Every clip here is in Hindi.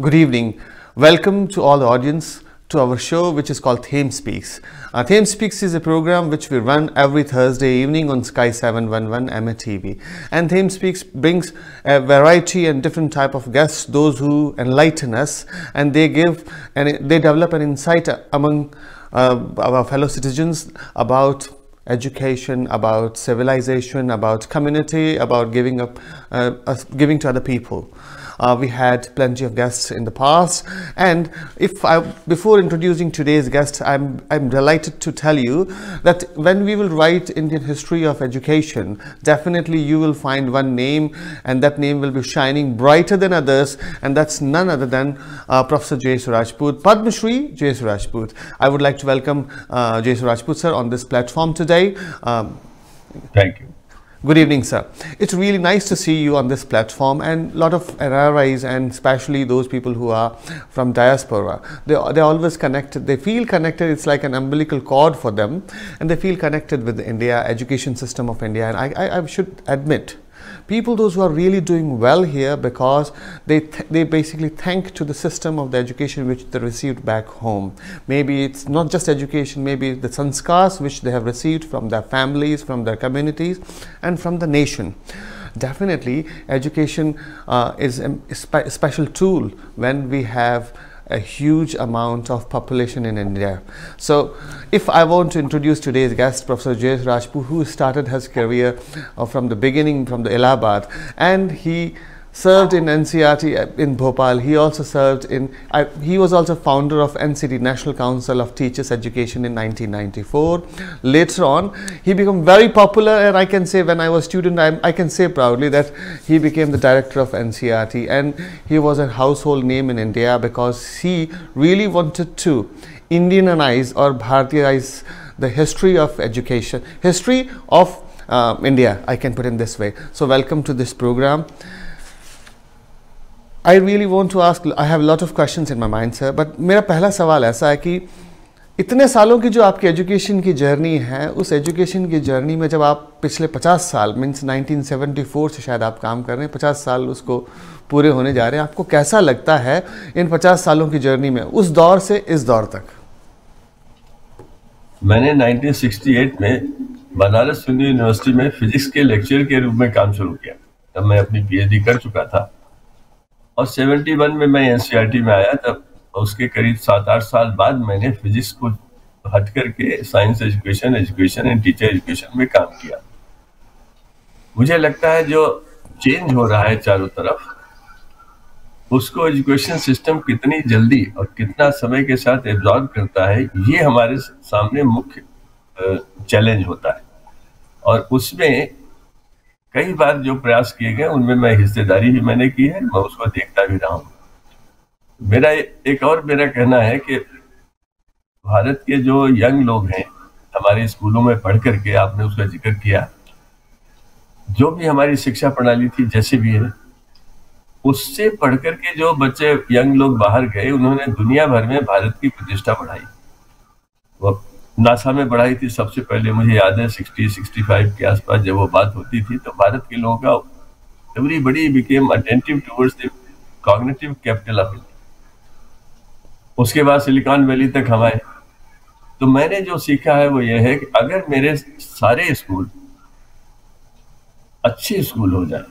Good evening. Welcome to all the audience to our show which is called Thame Speaks. Thame Speaks is a program which we run every Thursday evening on Sky 711 MATV. And Thame Speaks brings a variety and different type of guests, those who enlighten us, and they develop an insight among our fellow citizens about education, about civilization, about community, about giving to other people. We had plenty of guests in the past, and before introducing today's guest, I'm delighted to tell you that when we will write Indian history of education, definitely you will find one name, and that name will be shining brighter than others, and that's none other than Professor J.S. Rajput, Padma Shri J.S. Rajput. I would like to welcome J.S. Rajput sir on this platform today. Thank you. Good evening, sir. It's really nice to see you on this platform, and a lot of NRIs, and especially those people who are from diaspora, they're always connected. They feel connected. It's like an umbilical cord for them, and they feel connected with the India education system of India. And I should admit, people, those who are really doing well here, because they basically thank to the system of the education which they received back home. Maybe it's not just education, maybe the sanskars which they have received from their families, from their communities, and from the nation. Definitely, education is a special tool when we have a huge amount of population in India. So if I want to introduce today's guest, Professor J.S. Rajput, who started his career from the beginning, from the Allahabad, and he served in NCERT in Bhopal. He also served in, he was also founder of NCT, National Council of Teachers Education, in 1994. Later on, he became very popular, and I can say when I was a student, I can say proudly that he became the director of NCERT, and he was a household name in India because he really wanted to Indianize or Bharatiyaize the history of education, history of India, I can put it this way. So welcome to this program. I really want to ask, I have a lot of questions in my mind, sir, but मेरा पहला सवाल ऐसा है कि इतने सालों की जो आपकी एजुकेशन की जर्नी है, उस एजुकेशन की जर्नी में जब आप पिछले 50 साल मीन्स 1974 से शायद आप काम कर रहे हैं, 50 साल उसको पूरे होने जा रहे हैं, आपको कैसा लगता है इन 50 सालों की जर्नी में, उस दौर से इस दौर तक? मैंने 1968 में बनारस हिंदू यूनिवर्सिटी में फिजिक्स के लेक्चर के रूप में काम शुरू किया। तब मैं अपनी पीएचडी कर चुका था, और 71 में मैं एनसीईआरटी में आया। तब उसके करीब 7-8 साल बाद मैंने फिजिक्स को हट करके science education and teacher education में काम किया। मुझे लगता है जो चेंज हो रहा है चारों तरफ, उसको एजुकेशन सिस्टम कितनी जल्दी और कितना समय के साथ एब्जॉर्ब करता है, ये हमारे सामने मुख्य चैलेंज होता है। और उसमें कई बार जो प्रयास किए गए उनमें मैं हिस्सेदारी भी मैंने की है, मैं उसको देखता भी रहा हूँ। मेरा कहना है कि भारत के जो यंग लोग हैं, हमारे स्कूलों में पढ़ करके, आपने उसका जिक्र किया, जो भी हमारी शिक्षा प्रणाली थी जैसे भी है, उससे पढ़ करके जो बच्चे यंग लोग बाहर गए, उन्होंने दुनिया भर में भारत की प्रतिष्ठा बढ़ाई। वो नासा में बढ़ाई थी सबसे पहले, मुझे याद है 60-65 के आसपास जब वो बात होती थी, तो भारत के लोगों का everybody became attentive towards the cognitive capital of India. उसके बाद सिलिकॉन वैली तक हम आए। तो मैंने जो सीखा है वो ये है कि अगर मेरे सारे स्कूल अच्छे स्कूल हो जाए,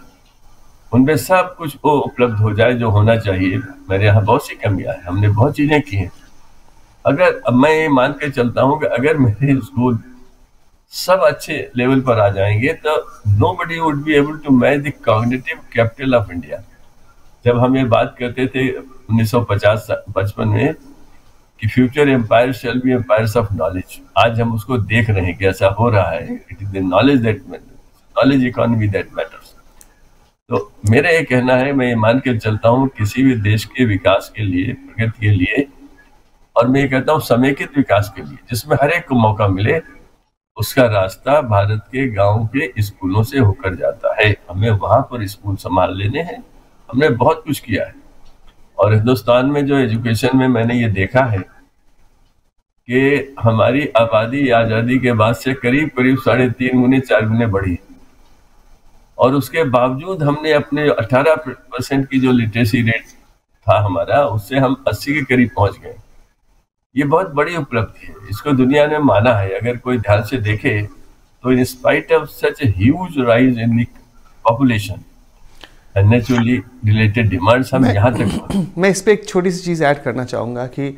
उनमें सब कुछ वो उपलब्ध हो जाए जो होना चाहिए। मेरे यहाँ बहुत सी कमियां हैं, हमने बहुत चीजें की हैं। अगर अब मैं ये मान के चलता हूं कि अगर मेरे स्कूल सब अच्छे लेवल पर आ जाएंगे, तो nobody would be able to match the cognitive capital of India. जब हम ये बात करते थे 1950-55 में कि future empire shall be empires of knowledge, आज हम उसको देख रहे हैं कि ऐसा हो रहा है। It is the knowledge that matters, knowledge economy that matters. तो मेरा ये कहना है, मैं ये मान के चलता हूँ किसी भी देश के विकास के लिए, प्रगति के लिए, और मैं ये कहता हूँ समेकित विकास के लिए, जिसमें हर एक को मौका मिले, उसका रास्ता भारत के गांव के स्कूलों से होकर जाता है। हमें वहां पर स्कूल संभाल लेने हैं। हमने बहुत कुछ किया है, और हिंदुस्तान में जो एजुकेशन में मैंने ये देखा है कि हमारी आबादी आज़ादी के बाद से करीब 3.5 गुने 4 गुने बढ़ी, और उसके बावजूद हमने अपने 18% की जो लिटरेसी रेट था हमारा, उससे हम 80 के करीब पहुंच गए। ये बहुत बड़ी उपलब्धि है, इसको दुनिया ने माना है। अगर कोई ध्यान से देखे तो in spite of such a huge rise in the population and naturally related demands, हम यहाँ तक पहुंचे। मैं इस पे एक छोटी सी चीज़ ऐड करना चाहूँगा कि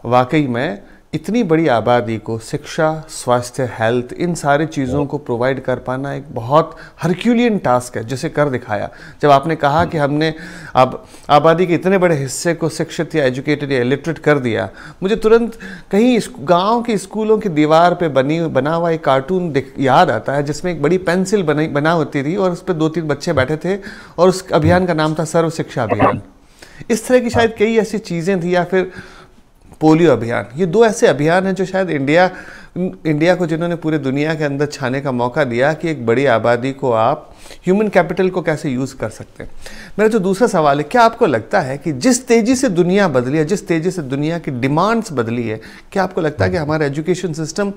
वाकई में इतनी बड़ी आबादी को शिक्षा, स्वास्थ्य, हेल्थ, इन सारी चीज़ों को प्रोवाइड कर पाना एक बहुत हरक्यूलियन टास्क है, जिसे कर दिखाया। जब आपने कहा कि हमने अब आबादी के इतने बड़े हिस्से को शिक्षित या एजुकेटेड या इलिटरेट कर दिया, मुझे तुरंत कहीं गांव के स्कूलों की दीवार पे बना हुआ एक कार्टून याद आता है, जिसमें एक बड़ी पेंसिल बना होती थी और उस पर 2-3 बच्चे बैठे थे और उस अभियान का नाम था सर्व शिक्षा अभियान। इस तरह की शायद कई ऐसी चीज़ें थी, या फिर पोलियो अभियान। ये 2 ऐसे अभियान हैं जो शायद इंडिया को, जिन्होंने पूरे दुनिया के अंदर छाने का मौका दिया कि एक बड़ी आबादी को आप ह्यूमन कैपिटल को कैसे यूज़ कर सकते हैं। मेरा जो दूसरा सवाल है, क्या आपको लगता है कि जिस तेज़ी से दुनिया बदली है, जिस तेज़ी से दुनिया की डिमांड्स बदली है, क्या आपको लगता है कि हमारा एजुकेशन सिस्टम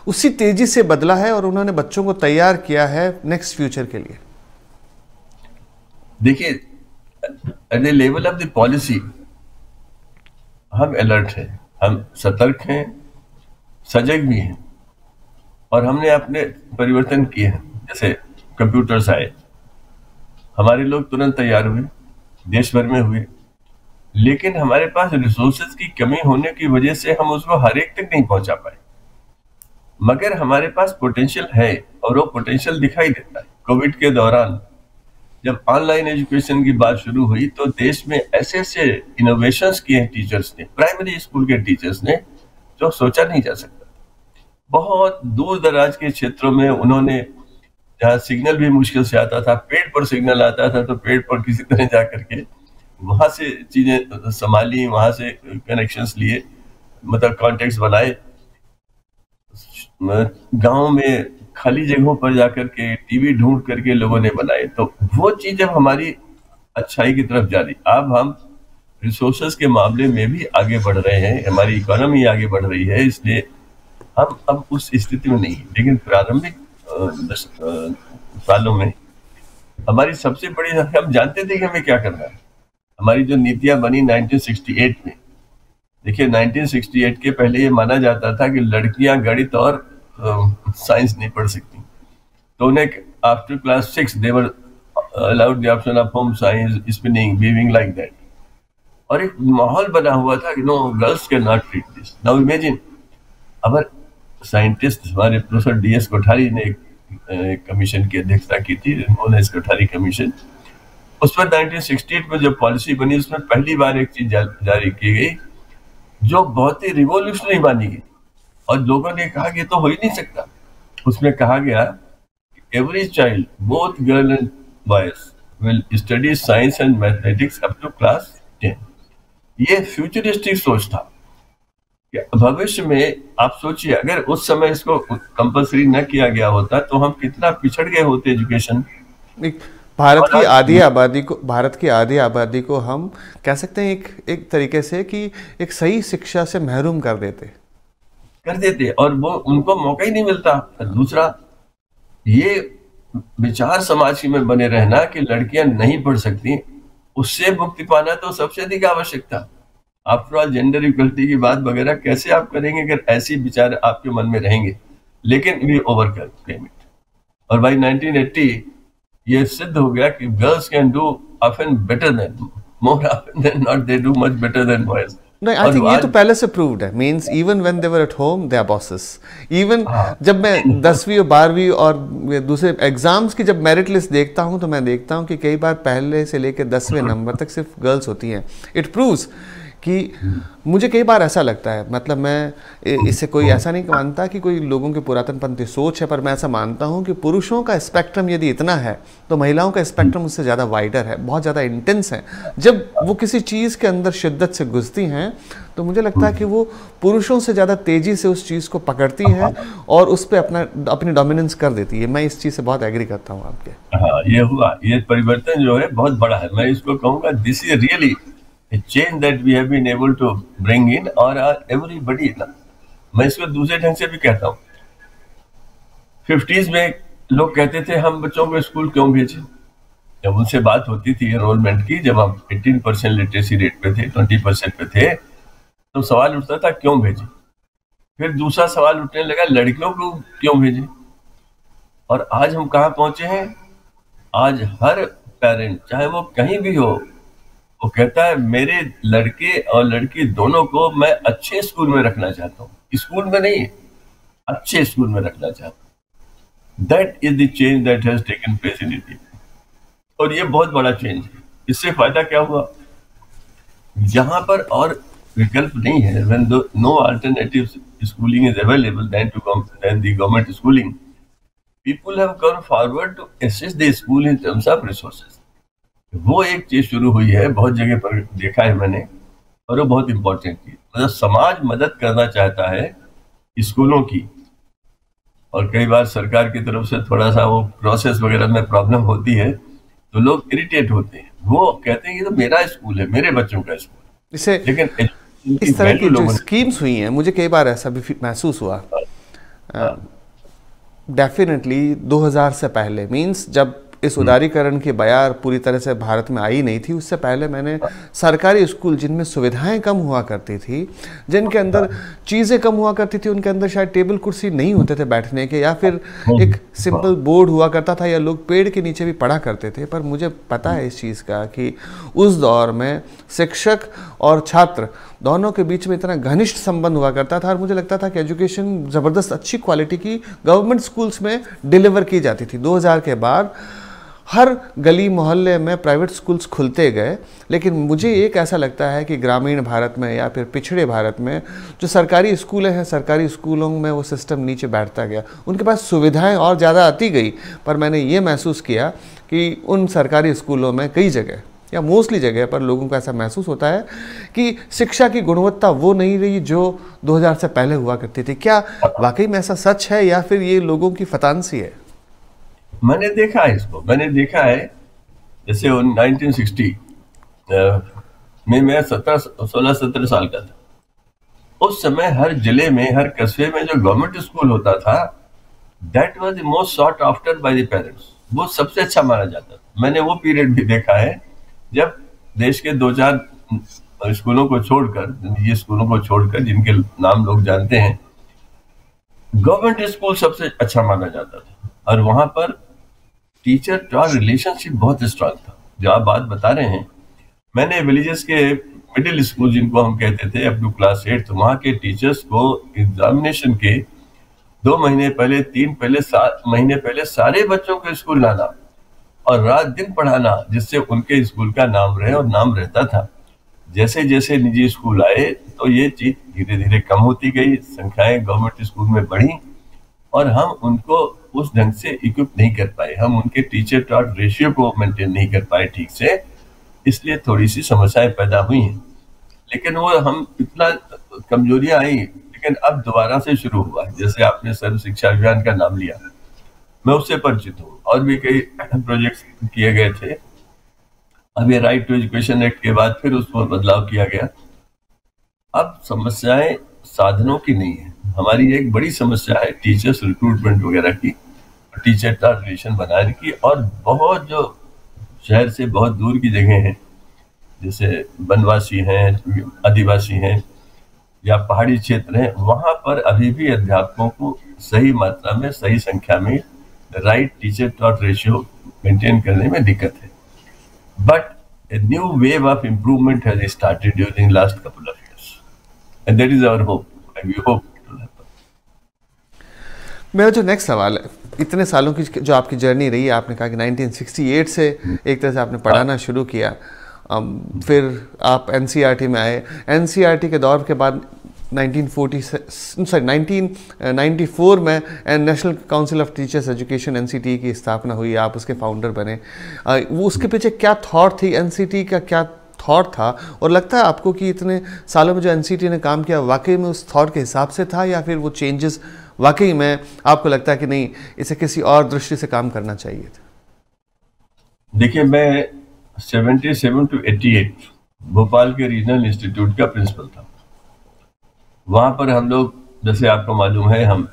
उसी तेज़ी से बदला है और उन्होंने बच्चों को तैयार किया है नेक्स्ट फ्यूचर के लिए? देखिए, at the level of the policy हम अलर्ट हैं, हम सतर्क हैं, सजग भी हैं, और हमने अपने परिवर्तन किए हैं। जैसे कंप्यूटर्स आए, हमारे लोग तुरंत तैयार हुए, देश भर में हुए, लेकिन हमारे पास रिसोर्सेज की कमी होने की वजह से हम उसको हर एक तक नहीं पहुंचा पाए। मगर हमारे पास पोटेंशियल है, और वो पोटेंशियल दिखाई देता है। कोविड के दौरान जब ऑनलाइन एजुकेशन की बात शुरू हुई तो देश में ऐसे ऐसे इनोवेशंस किए हैं टीचर्स ने, प्राइमरी स्कूल के टीचर्स ने, जो सोचा नहीं जा सकता। बहुत दूर दराज के क्षेत्रों में उन्होंने, जहाँ सिग्नल भी मुश्किल से आता था, पेड़ पर सिग्नल आता था तो पेड़ पर किसी तरह जा करके वहां से चीजें संभाली, वहां से कनेक्शंस लिए, मतलब कॉन्टेक्ट्स बनाए। गांव में खाली जगहों पर जाकर के टीवी ढूंढ करके लोगों ने बनाए। तो वो चीज जब हमारी अच्छाई की तरफ जा रही, अब हम रिसोर्सेस के मामले में भी आगे बढ़ रहे हैं, हमारी इकोनॉमी आगे बढ़ रही है, इसलिए हम अब उस स्थिति में नहीं। लेकिन प्रारंभिक सालों में हमारी सबसे बड़ी, हम जानते थे कि हमें क्या करना है। हमारी जो नीतियां बनी 1968 में, देखिए 1968 के पहले ये माना जाता था कि लड़कियां गणित और साइंस नहीं पढ़ सकती, तो उन्हें after class 6 they were allowed the option of home science, spinning, weaving, like that. और एक माहौल बना हुआ था कि no, girls can not read this. Now imagine, अगर साइंटिस्ट हमारे प्रोफेसर DS कोठारी ने एक कमीशन की अध्यक्षता की थी, उन्होंने इस कोठारी कमीशन, उस पर 1968 में जो पॉलिसी बनी उसमें पहली बार एक चीज जारी की गई जो बहुत ही रिवोल्यूशनरी मानी गई, और लोगों ने कहा कि ये तो हो ही नहीं सकता। उसमें कहा गया every child, both girl and boys, will study science and mathematics up to class 10। ये फ्यूचरिस्टिक सोच था कि भविष्य में आप सोचिए, अगर उस समय इसको कंपल्सरी न किया गया होता तो हम कितना पिछड़ गए होते एजुकेशन। भारत की आधी आबादी को हम कह सकते हैं एक तरीके से कि एक सही शिक्षा से महरूम कर देते, और वो उनको मौका ही नहीं मिलता। दूसरा, ये विचार समाज में बने रहना कि लड़कियां नहीं पढ़ सकती, उससे मुक्ति पाना तो सबसे अधिक आवश्यक था। आफ्टर ऑल जेंडर इक्वलिटी की बात वगैरह कैसे आप करेंगे अगर ऐसी विचार आपके मन में रहेंगे। लेकिन वी ओवरकम इट, और बाई 1980 ये सिद्ध हो गया कि girls can do often better than, more often than not, they do much better than boys. नहीं, आई थिंक ये तो पहले से प्रूव्ड है। Means even when they were at home they are bosses. इवन जब मैं 10वीं और 12वीं और दूसरे एग्जाम्स की जब मेरिट लिस्ट देखता हूं तो मैं देखता हूं कि कई बार पहले से लेकर 10वें नंबर तक सिर्फ गर्ल्स होती हैं। इट प्रूव्स कि मुझे कई बार ऐसा लगता है, मतलब मैं इससे कोई ऐसा नहीं मानता कि कोई लोगों की पुरातनपंथी सोच है, पर मैं ऐसा मानता हूं कि पुरुषों का स्पेक्ट्रम यदि इतना है तो महिलाओं का स्पेक्ट्रम उससे ज़्यादा वाइडर है, बहुत ज़्यादा इंटेंस है। जब वो किसी चीज़ के अंदर शिद्दत से घुसती हैं तो मुझे लगता है कि वो पुरुषों से ज़्यादा तेज़ी से उस चीज़ को पकड़ती हैं और उस पर अपनी डोमिनेंस कर देती है। मैं इस चीज़ से बहुत एग्री करता हूँ आपके। हाँ, ये हुआ, ये परिवर्तन जो है बहुत बड़ा है। मैं इसको कहूँगा this is really a change that we have been able to bring in, और everybody ना, मैं इसको दूसरे ढंग से भी कहता हूँ। 50s में लोग कहते थे हम बच्चों को स्कूल क्यों भेजें, जब उनसे बात होती थी एनरोलमेंट की, जब हम 18% लिटरेसी रेट पे थे, 20% पे थे, तो सवाल उठता था क्यों भेजें। फिर दूसरा सवाल उठने लगा लड़कियों को क्यों भेजें। और आज हम कहाँ पहुंचे हैं? आज हर पेरेंट चाहे वो कहीं भी हो, वो कहता है मेरे लड़के और लड़की दोनों को मैं अच्छे स्कूल में रखना चाहता हूँ, स्कूल में नहीं, अच्छे स्कूल में रखना चाहता हूँ। That is the change that has taken place in India. और ये बहुत बड़ा चेंज है। इससे फायदा क्या हुआ? जहां पर और विकल्प नहीं है, when no alternative schooling is available than the government schooling, people have come forward to assist the school in terms of resources. वो एक चीज शुरू हुई है, बहुत जगह पर देखा है मैंने, और वो बहुत इंपॉर्टेंट चीज, मतलब समाज मदद करना चाहता है स्कूलों की, और कई बार सरकार की तरफ से थोड़ा सा वो प्रोसेस वगैरह में प्रॉब्लम होती है, तो लोग इरिटेट होते हैं। वो कहते हैं ये तो मेरा स्कूल है, मेरे बच्चों का स्कूल है। इसे लेकिन इस तरह की जो स्कीम्स हुई हैं, मुझे कई बार ऐसा भी महसूस हुआ, डेफिनेटली 2000 से पहले, मींस जब इस उदारीकरण की बयार पूरी तरह से भारत में आई नहीं थी, उससे पहले मैंने सरकारी स्कूल जिनमें सुविधाएं कम हुआ करती थी, जिनके अंदर चीज़ें कम हुआ करती थी, उनके अंदर शायद टेबल कुर्सी नहीं होते थे बैठने के, या फिर एक सिंपल बोर्ड हुआ करता था, या लोग पेड़ के नीचे भी पढ़ा करते थे। पर मुझे पता है इस चीज़ का कि उस दौर में शिक्षक और छात्र दोनों के बीच में इतना घनिष्ठ संबंध हुआ करता था, और मुझे लगता था कि एजुकेशन ज़बरदस्त अच्छी क्वालिटी की गवर्नमेंट स्कूल्स में डिलीवर की जाती थी। 2000 के बाद हर गली मोहल्ले में प्राइवेट स्कूल्स खुलते गए, लेकिन मुझे एक ऐसा लगता है कि ग्रामीण भारत में या फिर पिछड़े भारत में जो सरकारी स्कूलें हैं, सरकारी स्कूलों में वो सिस्टम नीचे बैठता गया, उनके पास सुविधाएं और ज़्यादा आती गई। पर मैंने ये महसूस किया कि उन सरकारी स्कूलों में कई जगह या मोस्टली जगह पर लोगों को ऐसा महसूस होता है कि शिक्षा की गुणवत्ता वो नहीं रही जो 2000 से पहले हुआ करती थी। क्या वाकई में ऐसा सच है, या फिर ये लोगों की फतानसी है? मैंने देखा है इसको, मैंने देखा है। जैसे 1960 में मैं 16-17 साल का था। उस समय हर जिले में, हर कस्बे में जो गवर्नमेंट स्कूल होता था, that was the most sought after by the parents. वो सबसे अच्छा माना जाता था। मैंने वो पीरियड भी देखा है जब देश के 2-4 स्कूलों को छोड़कर, निजी स्कूलों को छोड़कर, जिनके नाम लोग जानते हैं, गवर्नमेंट स्कूल सबसे अच्छा माना जाता था। और वहां पर टीचर का रिलेशनशिप बहुत स्ट्रांग था। जो आप बात बता रहे हैं, मैंने विलेजेस के मिडिल स्कूल जिनको हम कहते थे अप टू क्लास 8, वहां के टीचर्स को एग्जामिनेशन के 2 महीने पहले, 7 महीने पहले सारे बच्चों को स्कूल लाना और रात दिन पढ़ाना, जिससे उनके स्कूल का नाम रहे, और नाम रहता था। जैसे जैसे निजी स्कूल आए तो ये चीज धीरे धीरे कम होती गई, संख्याएं गवर्नमेंट स्कूल में बढ़ी, और हम उनको उस ढंग से इक्विप नहीं कर पाए, हम उनके टीचर टॉट रेशियो को मेंटेन नहीं कर पाए ठीक से, इसलिए थोड़ी सी समस्याएं पैदा हुई हैं। लेकिन वो हम इतना कमजोरियां आई, लेकिन अब दोबारा से शुरू हुआ। जैसे आपने सर्व शिक्षा अभियान का नाम लिया, मैं उससे परिचित हूँ, और भी कई प्रोजेक्ट्स किए गए थे। अब ये राइट टू एजुकेशन एक्ट के बाद फिर उस पर बदलाव किया गया। अब समस्याएं साधनों की नहीं है, हमारी एक बड़ी समस्या है टीचर्स रिक्रूटमेंट वगैरह की, टीचर का रिलेशन बनाने की। और बहुत जो शहर से बहुत दूर की जगह हैं, जैसे वनवासी हैं, आदिवासी हैं, या पहाड़ी क्षेत्र हैं, वहां पर अभी भी अध्यापकों को सही मात्रा में, सही संख्या में right teacher taught ratio maintain करने में दिक्कत है। But a new wave of improvement has started during last couple of years, and that is our hope, and we hope it will happen. मेरा जो नेक्स्ट सवाल है, इतने सालों की जो आपकी जर्नी रही है, आपने कहा कि 1968 से एक तरह से आपने पढ़ाना शुरू किया, फिर आप एनसीईआरटी में आए। एनसीईआरटी के दौर के बाद 1994 में national council of teachers education NCT की स्थापना हुई, आप उसके फाउंडर बने। वो उसके पीछे क्या थॉट थी, एनसीटी का क्या थॉट था, और लगता है आपको कि इतने सालों में जो एनसीटी ने काम किया वाकई में उस थॉट के हिसाब से था, या फिर वो चेंजेस वाकई में आपको लगता है कि नहीं, इसे किसी और दृष्टि से काम करना चाहिए था? देखिए, मैं 77 to 88 भोपाल के रीजनल इंस्टीट्यूट का प्रिंसिपल था। वहां पर हम लोग, जैसे आपको मालूम है, हम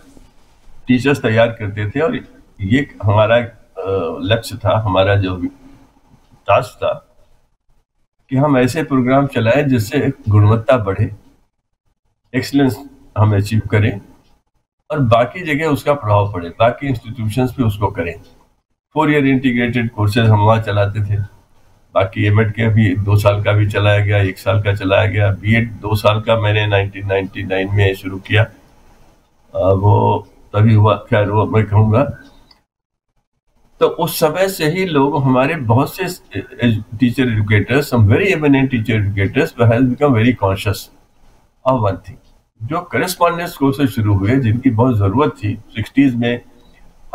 टीचर्स तैयार करते थे, और ये हमारा लक्ष्य था, हमारा जो टास्क था कि हम ऐसे प्रोग्राम चलाएं जिससे गुणवत्ता बढ़े, एक्सीलेंस हम अचीव करें और बाकी जगह उसका प्रभाव पड़े, बाकी इंस्टीट्यूशंस पे उसको करें। 4 ईयर इंटीग्रेटेड कोर्सेज हम वहाँ चलाते थे। बाकी एमएड के भी 2 साल का भी चलाया गया, 1 साल का चलाया गया। बीएड 2 साल का मैंने 1999 में शुरू किया। वो तभी हुआ, खैर वो मैं कहूँगा। तो उस समय से ही लोग, हमारे बहुत से teacher educators, some very eminent teacher educators has become very conscious of one thing. जो करेस्पॉन्डेंस कोर्सेज शुरू हुए जिनकी बहुत ज़रूरत थी 60s में,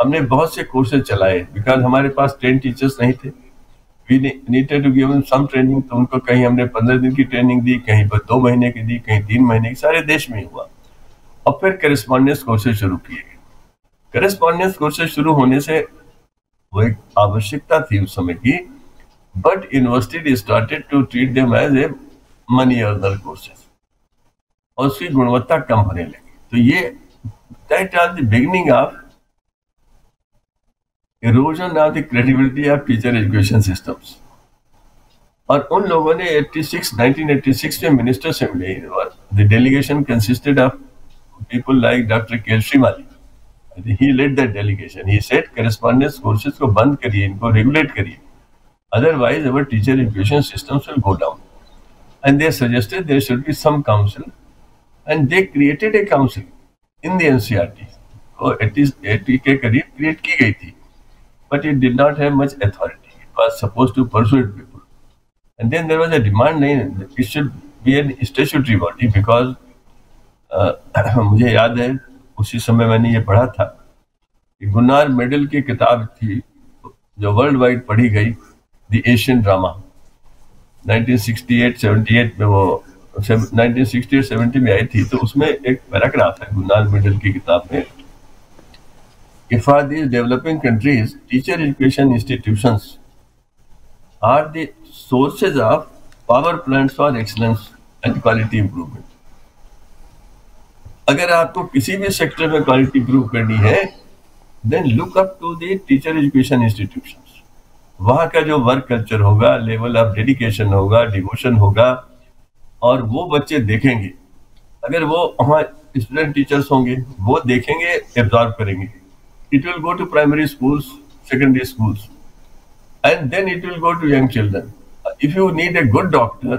हमने बहुत से कोर्सेज चलाए बिकॉज हमारे पास ट्रेन टीचर्स नहीं थे। We needed to give them some training. तो उनको कहीं हमने 15 दिन की ट्रेनिंग दी, कहीं पर 2 महीने की दी, कहीं 3 महीने की, सारे देश में हुआ। और फिर करेस्पॉन्डेंस कोर्सेज शुरू किए गए। करेस्पॉन्डेंस कोर्सेज शुरू होने से वो एक आवश्यकता थी उस समय की, but university started to treat them as a money earner courses और उसकी गुणवत्ता कम होने लगी। तो ये that are the beginning of erosion of the credibility of teacher education systems। और उन लोगों ने 1986 में मिनिस्टर से मिले। The delegation consisted of people like doctor Keshari Mali. He led that delegation. He said correspondence courses को बंद करिए, इनको रेगुलेट करिए, otherwise our teacher education systems will go down। And they suggested there should be some council, and they created a council in the NCERT। और 80 के करीब क्रिएट की गई थी, but it did not have much authority। It was supposed to persuade people, and then there was a demand that it should be an statutory body because मुझे याद है उसी समय मैंने ये पढ़ा था कि गुन्नार मेडल की किताब थी जो वर्ल्ड वाइड पढ़ी गई, द एशियन ड्रामा। 1968-78 में वो 1968-70 में आई थी। तो उसमें एक पैराग्राफ है गुन्नार मेडल की किताब में कि for these developing countries teacher education institutions are the sources of power plants for excellence and quality improvement. अगर आपको किसी भी सेक्टर में क्वालिटी इंप्रूव करनी है, then look up to the teacher education institutions. वहाँ का जो वर्क कल्चर होगा, लेवल ऑफ डेडिकेशन होगा, डिवोशन होगा, और वो बच्चे देखेंगे। अगर वो वहाँ स्टूडेंट टीचर्स होंगे, वो देखेंगे, एब्जॉर्ब करेंगे। It will go to primary schools, secondary schools, and then it will go to young children. If you need a good doctor,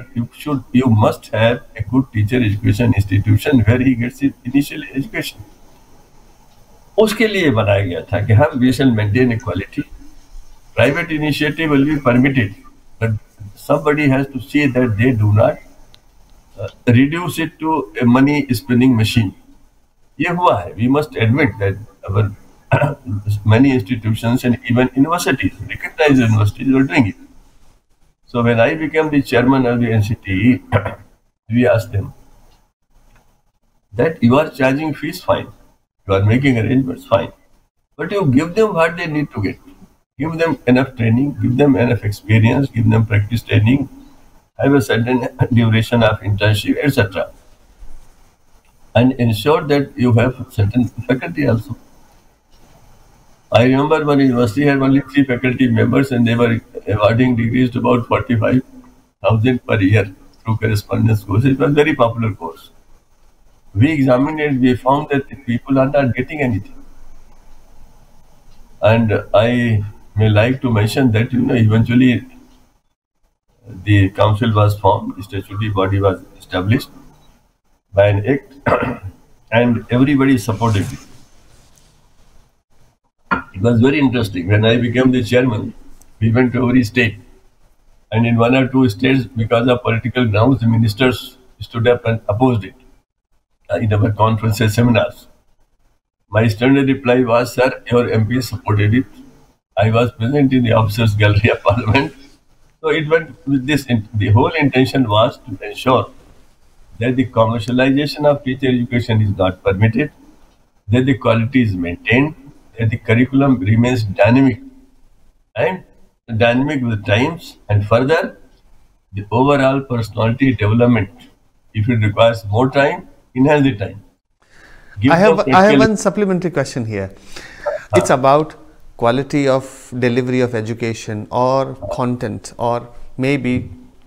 you must have a good teacher education institution where he gets his initial education। उसके लिए बनाया गया था कि हम we shall maintain equality। Private initiative will be permitted, but somebody has to see that they do not reduce it to a money spinning machine। ये हुआ है। We must admit that our many institutions and even universities, recognized universities, were doing it। So when I became the chairman of the NCTE, we asked them that you are charging fees, fine, you are making arrangements, fine, but you give them what they need to get, give them enough training, give them enough experience, give them practice training, have a certain duration of internship, etc., and ensure that you have certain faculty also। I remember one university had only 3 faculty members and they were awarding degrees to about 45,000 per year through correspondence courses। It was a very popular course। We examined it, we found that the people are not getting anything। And I may like to mention that, eventually the council was formed, the statutory body was established by an act, and everybody supported it। It was very interesting. When I became the chairman, we went to every state, and in 1 or 2 states, because of political grounds, the ministers stood up and opposed it in our conferences, seminars। My standard reply was, "Sir, your MPs supported it. I was present in the officers' gallery of Parliament." So it went with this. The whole intention was to ensure that the commercialization of teacher education is not permitted, that the quality is maintained, that the curriculum remains dynamic and dynamic with times, and further, the overall personality development. If it requires more time, enhance the time। I have one supplementary question here. It's about quality of delivery of education or content or maybe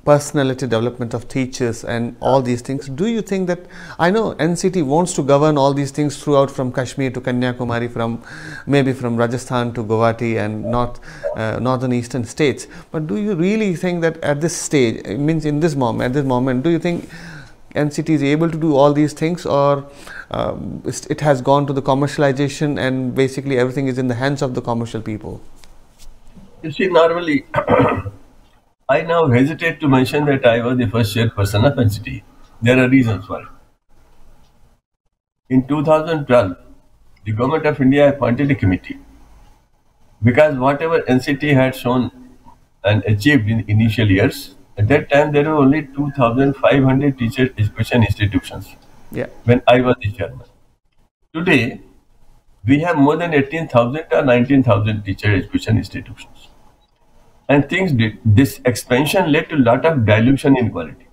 personality development of teachers and all these things, do you think that, I know NCT wants to govern all these things throughout from Kashmir to Kanyakumari, from maybe from Rajasthan to Guwahati and northern eastern states, but do you really think that at this stage, it means in this moment, at this moment, do you think NCT is able to do all these things, or it has gone to the commercialization and basically everything is in the hands of the commercial people? You see, normally I now hesitate to mention that I was the first chairperson of NCT. There are reasons for it. In 2012, the Government of India appointed a committee because whatever NCT had shown and achieved in initial years, at that time there were only 2,500 teacher education institutions when I was the chairman. Today, we have more than 18,000 or 19,000 teacher education institutions. And this expansion led to a lot of dilution in quality.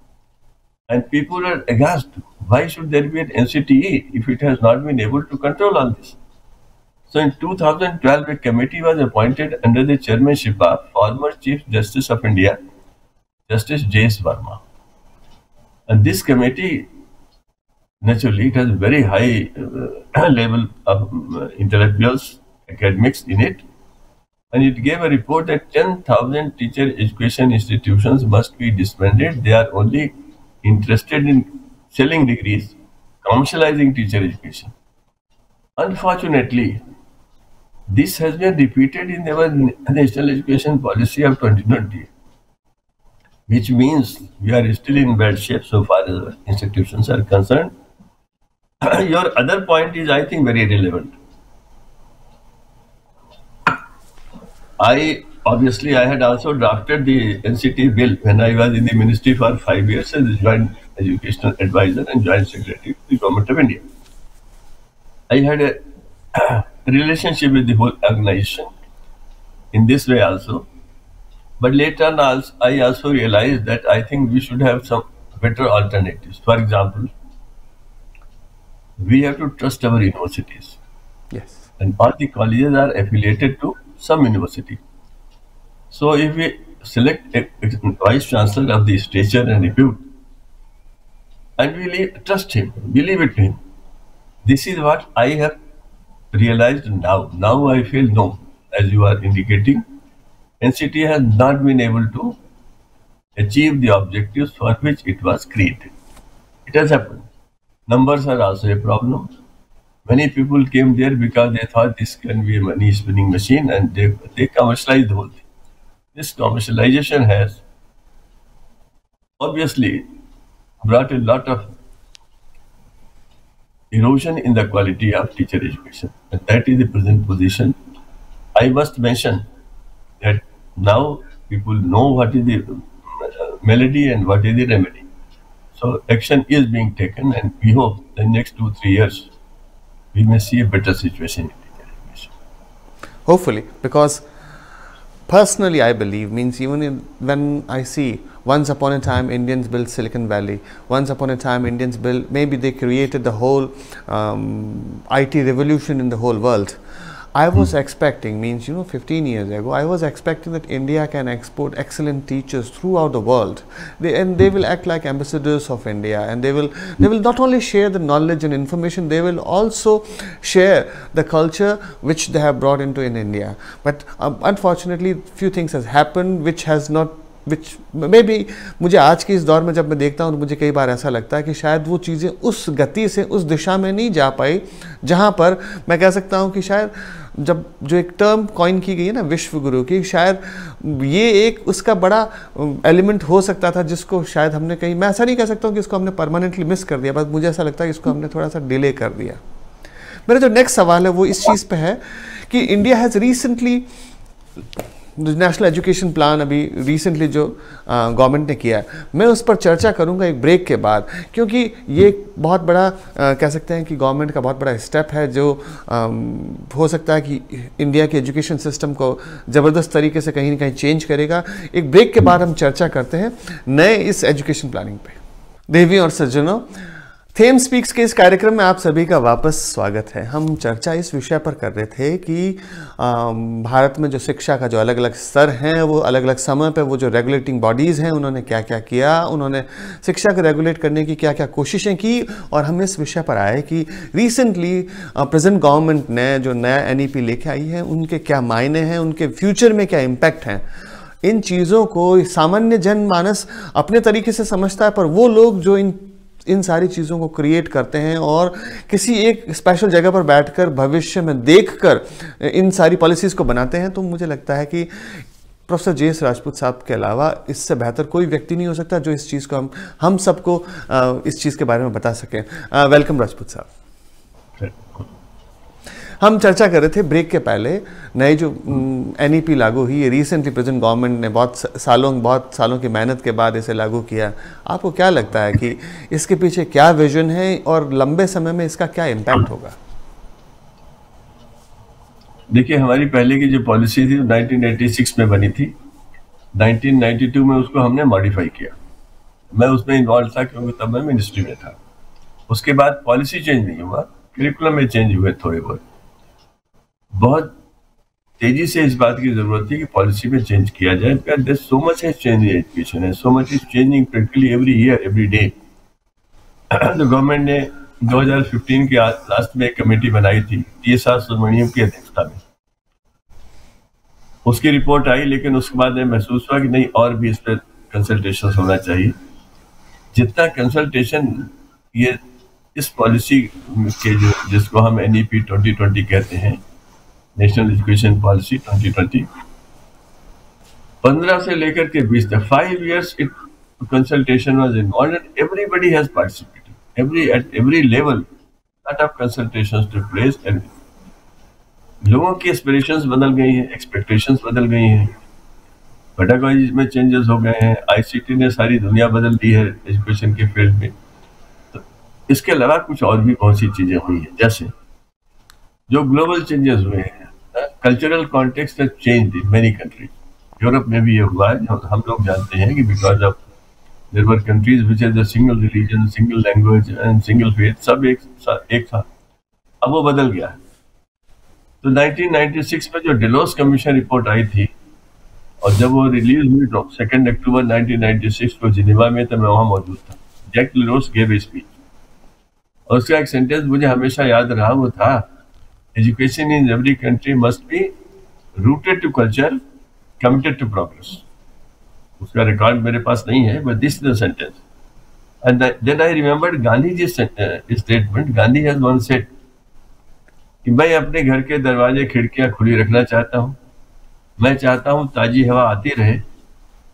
And people are aghast, why should there be an NCTE if it has not been able to control all this? So in 2012, a committee was appointed under the chairmanship of former Chief Justice of India, Justice J.S. Verma. And this committee, naturally, it has very high level of intellectuals, academics in it. And it gave a report that 10,000 teacher education institutions must be disbanded. They are only interested in selling degrees, commercializing teacher education. Unfortunately, this has been repeated in our National Education Policy of 2020, which means we are still in bad shape so far as our institutions are concerned. Your other point is, I think, very relevant. I had also drafted the NCT bill when I was in the ministry for 5 years as a joint educational advisor and joint secretary to the Government of India. I had a relationship with the whole organization in this way also. But later on, I also realized that I think we should have some better alternatives. For example, we have to trust our universities. Yes. And all the colleges are affiliated to some university. So if we select a vice chancellor of the stature and repute, and we trust him, believe it in him, this is what I have realized now. Now I feel no, as you are indicating, NCT has not been able to achieve the objectives for which it was created. It has happened. Numbers are also a problem. Many people came there because they thought this can be a money spinning machine, and they commercialized the whole thing. This commercialization has obviously brought a lot of erosion in the quality of teacher education, and that is the present position. I must mention that now people know what is the malady and what is the remedy. So action is being taken, and we hope in the next 2-3 years we may see a better situation in teacher education. Hopefully, because personally I believe, means even when I see once upon a time Indians built Silicon Valley, once upon a time Indians built, maybe they created the whole IT revolution in the whole world. I was expecting, means 15 years ago, I was expecting that India can export excellent teachers throughout the world. They will act like ambassadors of India, and they will not only share the knowledge and information, they will also share the culture which they have brought into in India. But unfortunately, few things has happened which may be मुझे आज के इस दौर में जब मैं देखता हूँ तो मुझे कई बार ऐसा लगता है कि शायद वो चीज़ें उस गति से उस दिशा में नहीं जा पाई जहाँ पर मैं कह सकता हूँ कि शायद जब जो एक टर्म कॉइन की गई है ना विश्व गुरु की, शायद ये एक उसका बड़ा एलिमेंट हो सकता था जिसको शायद हमने कहीं, मैं ऐसा नहीं कह सकता हूँ कि इसको हमने परमानेंटली मिस कर दिया, बस मुझे ऐसा लगता है कि इसको हमने थोड़ा सा डिले कर दिया। मेरा जो नेक्स्ट सवाल है वो इस चीज़ पे है कि India has recently national education plan अभी रिसेंटली जो गवर्नमेंट ने किया है, मैं उस पर चर्चा करूंगा एक ब्रेक के बाद, क्योंकि ये बहुत बड़ा कह सकते हैं कि गवर्नमेंट का बहुत बड़ा स्टेप है जो हो सकता है कि इंडिया के एजुकेशन सिस्टम को ज़बरदस्त तरीके से कहीं ना कहीं चेंज करेगा। एक ब्रेक के बाद हम चर्चा करते हैं नए इस एजुकेशन प्लानिंग पे। देवी और सज्जनों, फेम स्पीक्स के इस कार्यक्रम में आप सभी का वापस स्वागत है। हम चर्चा इस विषय पर कर रहे थे कि भारत में जो शिक्षा का जो अलग अलग स्तर हैं, वो अलग अलग समय पर वो जो रेगुलेटिंग बॉडीज़ हैं उन्होंने क्या क्या किया, उन्होंने शिक्षा को रेगुलेट करने की क्या क्या कोशिशें की। और हम इस विषय पर आए कि रिसेंटली प्रेजेंट गवर्नमेंट ने जो नया NEP लेके आई है, उनके क्या मायने हैं, उनके फ्यूचर में क्या इम्पैक्ट हैं। इन चीज़ों को सामान्य जनमानस अपने तरीके से समझता है, पर वो लोग जो इन सारी चीज़ों को क्रिएट करते हैं और किसी एक स्पेशल जगह पर बैठकर भविष्य में देखकर इन सारी पॉलिसीज़ को बनाते हैं, तो मुझे लगता है कि प्रोफेसर JS राजपूत साहब के अलावा इससे बेहतर कोई व्यक्ति नहीं हो सकता जो इस चीज़ को हम सबको इस चीज़ के बारे में बता सकें। वेलकम राजपूत साहब। हम चर्चा कर रहे थे ब्रेक के पहले, नई जो NEP लागू हुई है रिसेंटली, प्रेजेंट गवर्नमेंट ने बहुत सालों की मेहनत के बाद इसे लागू किया। आपको क्या लगता है कि इसके पीछे क्या विजन है और लंबे समय में इसका क्या इम्पैक्ट होगा? देखिए, हमारी पहले की जो पॉलिसी थी 1986 में बनी थी। 1992 में उसको हमने मॉडिफाई किया। मैं उसमें इन्वॉल्व था क्योंकि तब मैं मिनिस्ट्री में था। उसके बाद पॉलिसी चेंज नहीं हुआ, करिकुलम में चेंज हुए थोड़े बहुत तेजी से इस बात की जरूरत थी कि पॉलिसी में चेंज किया जाए, because there so much has change in education and so much is changing practically every year every day. तो गवर्नमेंट ने 2015 के लास्ट में एक कमेटी बनाई थी TSR सुब्रमण्यम की अध्यक्षता में। उसकी रिपोर्ट आई, लेकिन उसके बाद महसूस हुआ कि नहीं, और भी इस पर कंसल्टेशन होना चाहिए। जितना कंसल्टेशन ये इस पॉलिसी के जिसको हम NEP 2020 कहते हैं, नेशनल एजुकेशन पॉलिसी 2020, 15 से लेकर के 20 तक 5 years it consultation was involved and everybody has participated at every level. lot of consultations took place and लोगों की एस्पिरेशंस बदल गई हैं, एक्सपेक्टेशंस बदल गई हैं, पेडागॉजी में चेंजेस हो गए हैं, ICT ने सारी दुनिया बदल दी है एजुकेशन के फील्ड में। तो इसके अलावा कुछ और भी बहुत सी चीजें हुई हैं, जैसे जो ग्लोबल चेंजेस हुए हैं। Cultural context has changed in many countries. Europe में भी ये हुआ है, हम लोग जानते हैं कि because of there were countries which has a single religion, single language and single faith, सब एक था। अब वो बदल गया है। तो 1996 में जो डेलोस कमीशन रिपोर्ट आई थी और जब वो रिलीज हुई 2 अक्टूबर 1996 को जिनेवा में, तो मैं वहां मौजूद था। Jacques Delors gave a speech और उसका एक सेंटेंस मुझे हमेशा याद रहा, वो था education in every country must be rooted to culture, committed to progress. उसका रिकॉर्ड मेरे पास नहीं है, but this is the sentence. And then I remembered Gandhi ji statement. Gandhi has once said कि मैं अपने घर के दरवाजे खिड़कियां खुली रखना चाहता हूं, मैं चाहता हूं ताजी हवा आती रहे,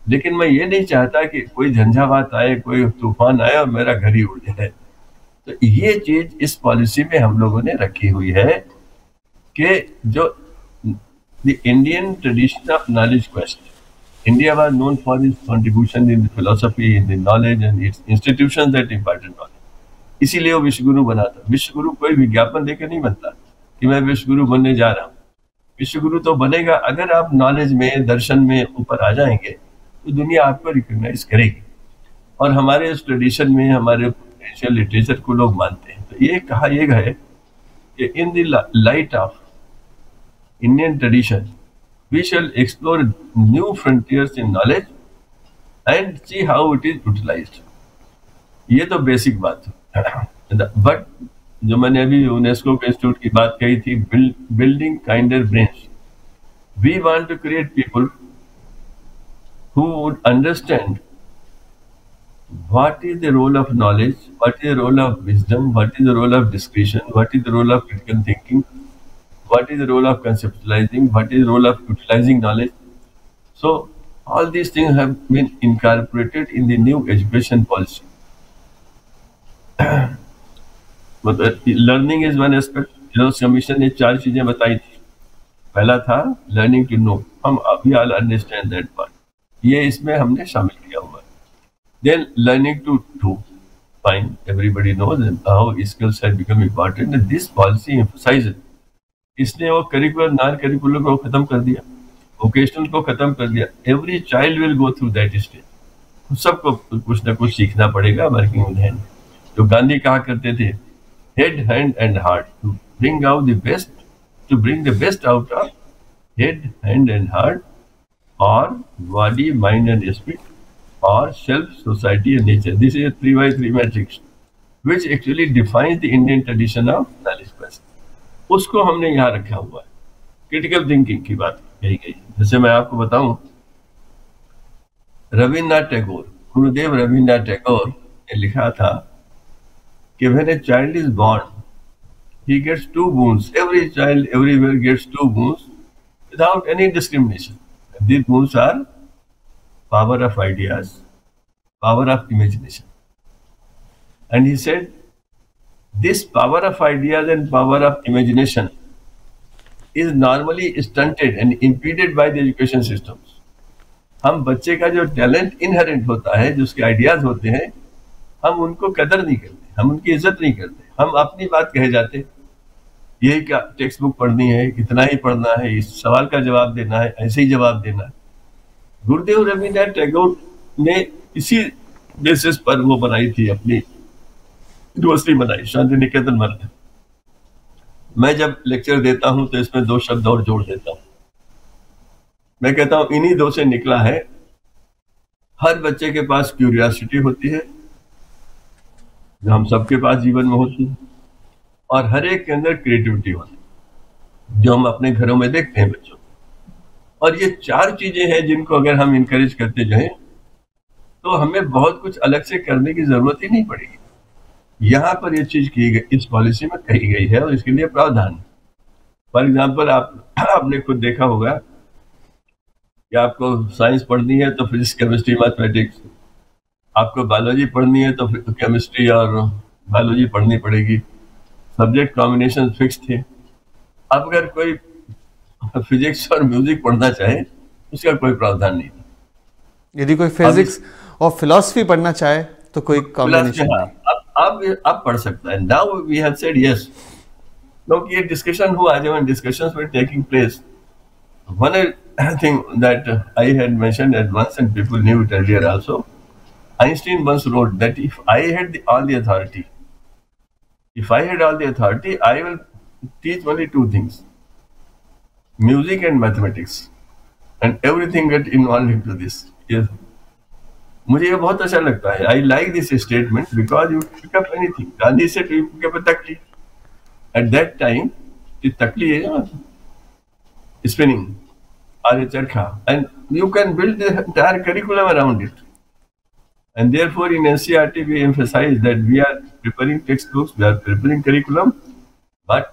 लेकिन मैं ये नहीं चाहता कि कोई झंझावात आए, कोई तूफान आए और मेरा घर ही उड़ जाए। तो ये चीज इस पॉलिसी में हम लोगों ने रखी हुई है कि जो the Indian tradition of knowledge quest, India was known for its contribution in the philosophy, in the knowledge and it's institutions that important knowledge. इसीलिए वो विश्वगुरु बना था। विश्वगुरु कोई विज्ञापन देकर नहीं बनता कि मैं विश्वगुरु बनने जा रहा हूँ। विश्वगुरु तो बनेगा अगर आप नॉलेज में, दर्शन में ऊपर आ जाएंगे, तो दुनिया आपको रिकॉग्नाइज करेगी। और हमारे इस ट्रेडिशन में, हमारे एशियन लिटरेचर को लोग मानते हैं। तो ये कहा यह है कि in the light of Indian tradition we shall explore new frontiers in knowledge and see how it is utilised. ये तो बेसिक बात है। बट जो मैंने अभी यूनेस्को के इंस्टीट्यूट की बात कही थी, building kinder brains, we want to create people who would understand what is the role of knowledge, what is the role of wisdom, what is the role of discretion, what is the role of critical thinking, what is the role of conceptualizing, what is the role of utilizing knowledge. So all these things have been incorporated in the new education policy. मतलब learning is one aspect. Delos commission ने 4 चीजें बताई थी। पहला था लर्निंग टू नो, हम अभी ऑल अंडरस्टैंड दैट पार्ट, ये इसमें हमने शामिल किया हुआ है। Then learning to do, fine, everybody knows how skills have become important and this policy emphasizes. इसने वो करिकुलर नॉन करिकुलर को खत्म कर दिया, वोकेशनल को खत्म कर दिया। Every child will go through that stage. सबको कुछ ना कुछ सीखना पड़ेगा वर्किंग विद हैंड। जो गांधी कहा करते थे, head, hand and heart, to bring out the best, to bring the best out of head, hand and heart, और बॉडी, माइंड एंड स्पिरिट, और self, society and nature. This is a 3x3 matrix which actually defines the Indian tradition of knowledge quest. उसको हमने यहाँ रखा हुआ है. क्रिटिकल थिंकिंग की बात कही गई. जैसे मैं आपको बताऊं, रविन्द्रनाथ टैगोर, गुरुदेव रविन्द्रनाथ टैगोर ने लिखा था कि when a child is born, he gets 2 boons. Every child everywhere gets 2 boons without any discrimination. These boons are power of ideas, power of imagination. And he said, this power of ideas and power of imagination is normally stunted and impeded by the education systems. हम बच्चे का जो टैलेंट इनहेरेंट होता है, जो उसके आइडियाज होते हैं, हम उनको कदर नहीं करते, हम उनकी इज्जत नहीं करते, हम अपनी बात कहे जाते, यही क्या टेक्स्ट बुक पढ़नी है, इतना ही पढ़ना है, इस सवाल का जवाब देना है, ऐसे ही जवाब देना है. गुरुदेव रविन्द्रनाथ टैगोर ने इसी बेसिस पर वो बनाई थी, अपनी यूनिवर्सिटी बनाई, शांति निकेतन बनाई. मैं जब लेक्चर देता हूं तो इसमें 2 शब्द और जोड़ देता हूं. मैं कहता हूं इन्हीं 2 से निकला है, हर बच्चे के पास क्यूरियोसिटी होती है, जो हम सबके पास जीवन में होती है, और हर एक के अंदर क्रिएटिविटी होती है, जो हम अपने घरों में देखते हैं बच्चों. और ये 4 चीजें हैं जिनको अगर हम इनकरेज करते जाएं तो हमें बहुत कुछ अलग से करने की जरूरत ही नहीं पड़ेगी. यहाँ पर ये चीज की गई, इस पॉलिसी में कही गई है, और इसके लिए प्रावधान. फॉर एग्जाम्पल, आपने खुद देखा होगा कि आपको साइंस पढ़नी है तो फिजिक्स, केमिस्ट्री, मैथमेटिक्स. आपको बायोलॉजी पढ़नी है तो केमिस्ट्री और बायोलॉजी पढ़नी पड़ेगी. सब्जेक्ट कॉम्बिनेशन फिक्स थे. अब अगर कोई फिजिक्स और म्यूजिक पढ़ना चाहे, उसका कोई प्रावधान नहीं. यदि कोई फिजिक्स और फिलॉसफी पढ़ना चाहे तो कोई कॉम्बिनेशन नहीं. अब पढ़ सकता है. Now we have said yes, क्योंकि ये डिस्कशन हुआ, जब discussions were taking place. One thing that I had mentioned at once and people knew it earlier also. Einstein once wrote that if I had all the authority, I will teach only 2 things: music and mathematics, and everything get involved into this. Yes. मुझे ये बहुत अच्छा लगता है. I like this statement because you pick up anything. Gandhi said you pick up a takli. At that time, the takli is spinning or a charkha, and you can build the entire curriculum around it. And therefore, in NCERT, we emphasize that we are preparing textbooks, we are preparing curriculum, but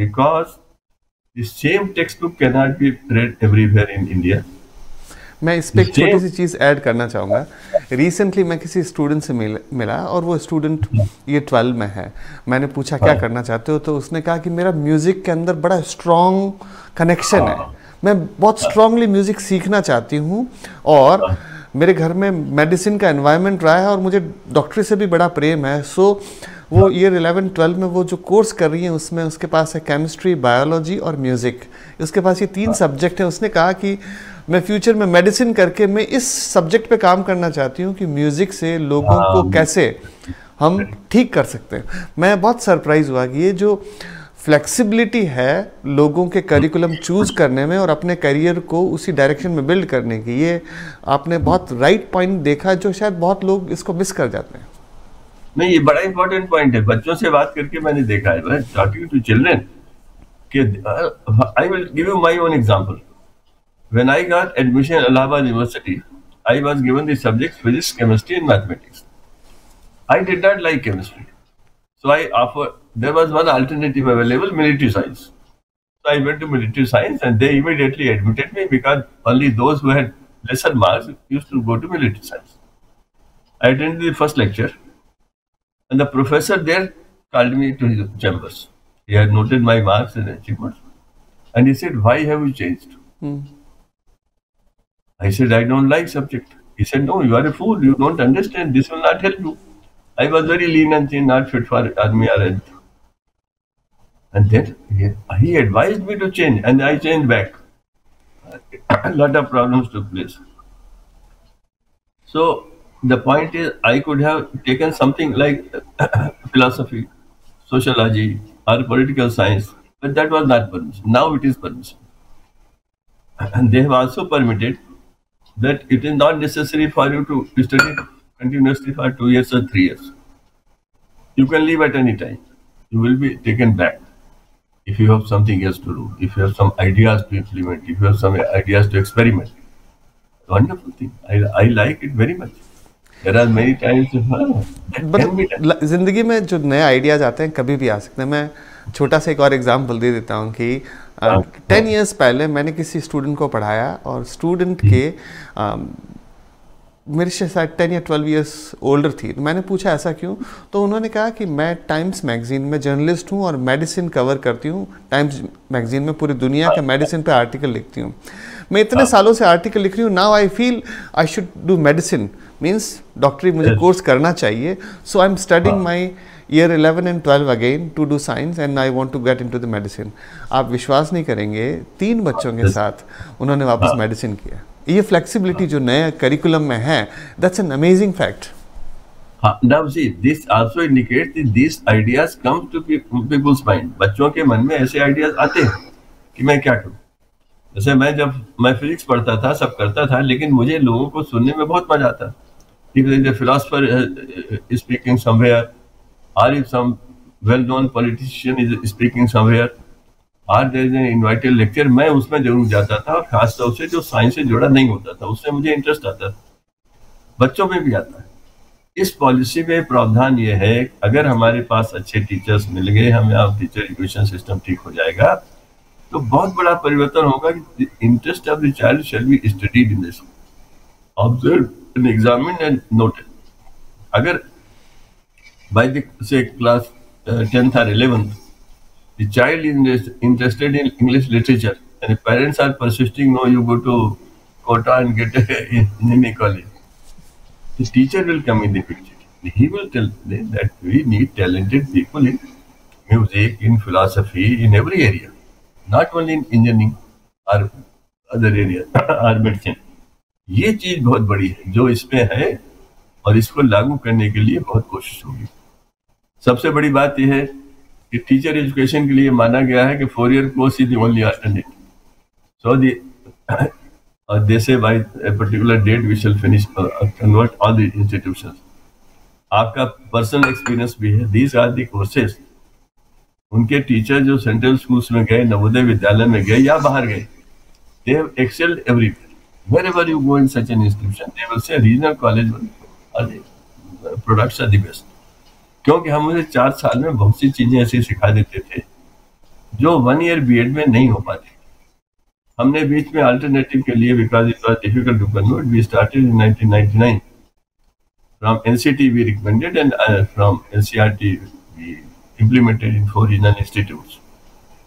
because the same textbook cannot be read everywhere in India. मैं इस पे एक छोटी सी चीज़ ऐड करना चाहूँगा. रिसेंटली मैं किसी स्टूडेंट से मिला और वो स्टूडेंट ये 12 में है. मैंने पूछा क्या करना चाहते हो, तो उसने कहा कि मेरा म्यूज़िक के अंदर बड़ा स्ट्रॉन्ग कनेक्शन है, मैं बहुत स्ट्रांगली म्यूज़िक सीखना चाहती हूँ, और मेरे घर में मेडिसिन का एनवायरनमेंट रहा है और मुझे डॉक्टरी से भी बड़ा प्रेम है. सो वो ईयर 11-12 में वो जो कोर्स कर रही है उसमें उसके पास है केमिस्ट्री, बायोलॉजी और म्यूज़िक. उसके पास ये 3 सब्जेक्ट हैं. उसने कहा कि मैं फ्यूचर में मेडिसिन करके मैं इस सब्जेक्ट पे काम करना चाहती हूँ कि म्यूज़िक से लोगों को कैसे हम ठीक कर सकते हैं. मैं बहुत सरप्राइज हुआ कि ये जो फ्लेक्सिबिलिटी है लोगों के करिकुलम चूज करने में और अपने करियर को उसी डायरेक्शन में बिल्ड करने की, ये आपने बहुत राइट पॉइंट देखा, जो शायद बहुत लोग इसको मिस कर जाते हैं. नहीं, ये बड़ा इंपॉर्टेंट पॉइंट है. बच्चों से बात करके मैंने देखा है, टॉकिंग टू चिल्ड्रन, कि I will give you my own example. When I got admission Allahabad university, I was given the subjects physics, chemistry and mathematics. I did not like chemistry, so I offered, there was one alternative available, military science. So I went to military science and they immediately admitted me because only those who had lesser marks used to go to military science. I attended the first lecture and the professor there called me to his chambers. He had noted my marks and achievements and he said, "Why have you changed?" I said, "I don't like subject." He said, "No, you are a fool. You don't understand. This will not help you." I was very lean and thin, not fit for army or anything. And then he advised me to change, and I changed back. A lot of problems took place. So The point is, I could have taken something like philosophy, sociology, or political science, but that was not permission. Now it is permission. And they have also permitted that it is not necessary for you to study continuously for 2 years or 3 years. You can leave at any time. You will be taken back if you have something else to do, if you have some ideas to implement, if you have some ideas to experiment. Wonderful thing. I like it very much. There are many times that can be done. ज़िंदगी में जो नए आइडियाज़ आते हैं कभी भी आ सकते हैं। मैं छोटा सा एक और एग्जांपल दे देता हूँ कि 10 इयर्स पहले मैंने किसी स्टूडेंट को पढ़ाया और स्टूडेंट के मेरे से शायद 10 या 12 इयर्स ओल्डर थी। तो मैंने पूछा ऐसा क्यों, तो उन्होंने कहा कि मैं टाइम्स मैगज़ीन में जर्नलिस्ट हूँ और मेडिसिन कवर करती हूँ। टाइम्स मैगज़ीन में पूरी दुनिया के मेडिसिन पे आर्टिकल लिखती हूँ। मैं इतने सालों से आर्टिकल लिख रही हूँ, now I feel I should do medicine, means डॉक्टरी मुझे कोर्स करना चाहिए। So I am studying my year 11 and 12 again to do science and I want to get into the medicine. आप विश्वास नहीं करेंगे, 3 बच्चों के साथ उन्होंने वापस मेडिसिन किया। ये फ्लेक्सिबिलिटी जो नया करिकुलम में है, that's an amazing fact. Now see, this also indicates that these ideas come to people's mind. बच्चों के मन में ऐसे आइडियाज आते हैं कि मैं क्या करूं। जैसे मैं फिजिक्स पढ़ता था, सब करता था, लेकिन मुझे लोगों को सुनने में बहुत मजा आता। If there is a philosopher speaking somewhere, or if some well-known politician is speaking somewhere, or there is an invited lecture, मैं उसमें जरूर जाता था, और खासतौर से जो साइंस से जुड़ा नहीं होता था उससे मुझे इंटरेस्ट आता था। बच्चों में भी आता है। इस पॉलिसी में प्रावधान ये है, अगर हमारे पास अच्छे टीचर्स मिल गए, हमें अब टीचर एजुकेशन सिस्टम ठीक हो जाएगा, तो बहुत बड़ा परिवर्तन होगा कि interest of the child shall be studied in this, observed and examined and noted. अगर बाय द से class 10th or 11th the child is interested in English literature and the parents are persisting, no, you go to Kota and get in any college, the teacher will come in the picture. He will tell them that we need talented people in music, in philosophy, in every area, not only in engineering or other area or medicine. ये चीज बहुत बड़ी है जो इसमें है, और इसको लागू करने के लिए बहुत कोशिश होगी। सबसे बड़ी बात यह है कि टीचर एजुकेशन के लिए माना गया है कि 4-year course is the only alternative. So they say by a particular date we shall finish convert all the institutions. आपका पर्सनल एक्सपीरियंस भी है। These are the courses. उनके टीचर जो सेंट्रल स्कूल्स में गए, नवोदय विद्यालय में गए या बाहर गए, they have excelled everywhere. Wherever you go in such an institution, they will say regional college products are the best. क्योंकि हम उसे 4 साल में बहुत सी चीजें ऐसी सिखा देते थे जो 1 year B.Ed में नहीं हो पाती। हमने बीच में अल्टरनेटिव के लिए, because it was difficult to convert, we started in 1999 from NCT we recommended and from NCERT we implemented in 4 regional institutes.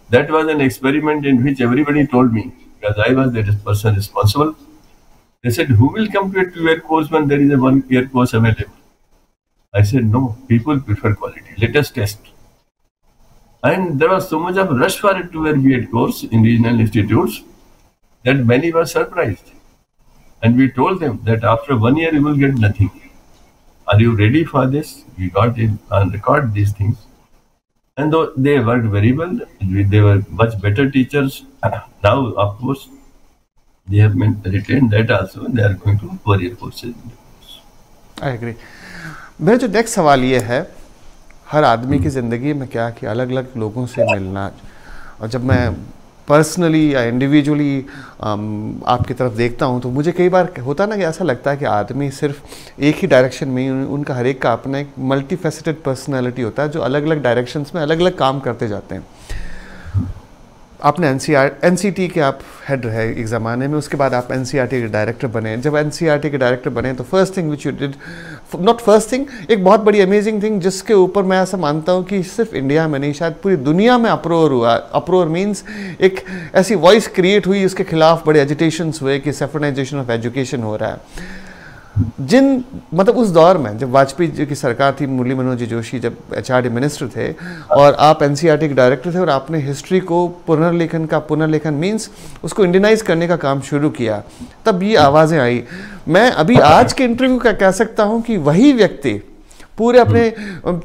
That was an experiment in which everybody told me, because I was the person responsible, they said, who will come to a 2-year course when there is a 1-year course available? I said, no, people prefer quality. Let us test. And there was so much of rush for a 2-year B.Ed course in regional institutes that many were surprised. And we told them that after 1 year you will get nothing. Are you ready for this? We got it on record, these things. And though they worked very well, they were much better teachers. Now, of course, they have retained that also, and they are going to 4-year courses. I agree. मेरा जो नेक्स्ट सवाल ये है, हर आदमी की ज़िंदगी में क्या कि अलग अलग लोगों से मिलना, और जब मैं पर्सनली या इंडिविजुअली आपकी तरफ देखता हूँ तो मुझे कई बार होता ना कि ऐसा लगता है कि आदमी सिर्फ एक ही डायरेक्शन में ही, उनका हर एक का अपना एक मल्टी फैसेटेड पर्सनैलिटी होता है जो अलग अलग डायरेक्शंस में अलग अलग काम करते जाते हैं। आपने NCT के आप हेड रहे एक ज़माने में, उसके बाद आप NCERT के डायरेक्टर बने। जब NCERT के डायरेक्टर बने तो first thing which you did, not first thing, एक बहुत बड़ी अमेजिंग थिंग जिसके ऊपर मैं ऐसा मानता हूँ कि सिर्फ इंडिया में नहीं, शायद पूरी दुनिया में अप्रोर हुआ। अप्रोर मीन्स एक ऐसी वॉइस क्रिएट हुई, उसके खिलाफ बड़े एजिटेशंस हुए कि सेफरनाइजेशन ऑफ एजुकेशन हो रहा है। जिन मतलब उस दौर में जब वाजपेयी जी की सरकार थी, मुरली मनोहर जी जोशी जब एचआरडी मिनिस्टर थे और आप एनसीईआरटी के डायरेक्टर थे और आपने हिस्ट्री को पुनर्लेखन मींस उसको इंडियनाइज करने का काम शुरू किया, तब ये आवाज़ें आई। मैं अभी आज के इंटरव्यू का कह सकता हूँ कि वही व्यक्ति पूरे अपने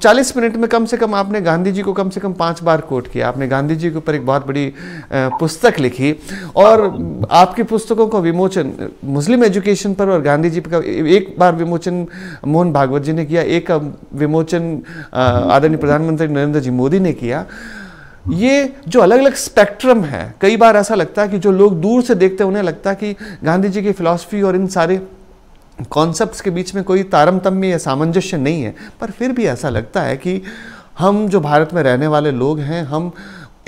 40 मिनट में कम से कम आपने गांधी जी को कम से कम 5 बार कोट किया, आपने गांधी जी के ऊपर एक बहुत बड़ी पुस्तक लिखी और आपकी पुस्तकों का विमोचन मुस्लिम एजुकेशन पर और गांधी जी का एक बार विमोचन मोहन भागवत जी ने किया, एक विमोचन आदरणीय प्रधानमंत्री नरेंद्र जी मोदी ने किया। ये जो अलग अलग स्पेक्ट्रम है, कई बार ऐसा लगता है कि जो लोग दूर से देखते हैं उन्हें लगता है कि गांधी जी की फिलॉसफी और इन सारे कॉन्सेप्ट्स के बीच में कोई तारतम्य या सामंजस्य नहीं है, पर फिर भी ऐसा लगता है कि हम जो भारत में रहने वाले लोग हैं, हम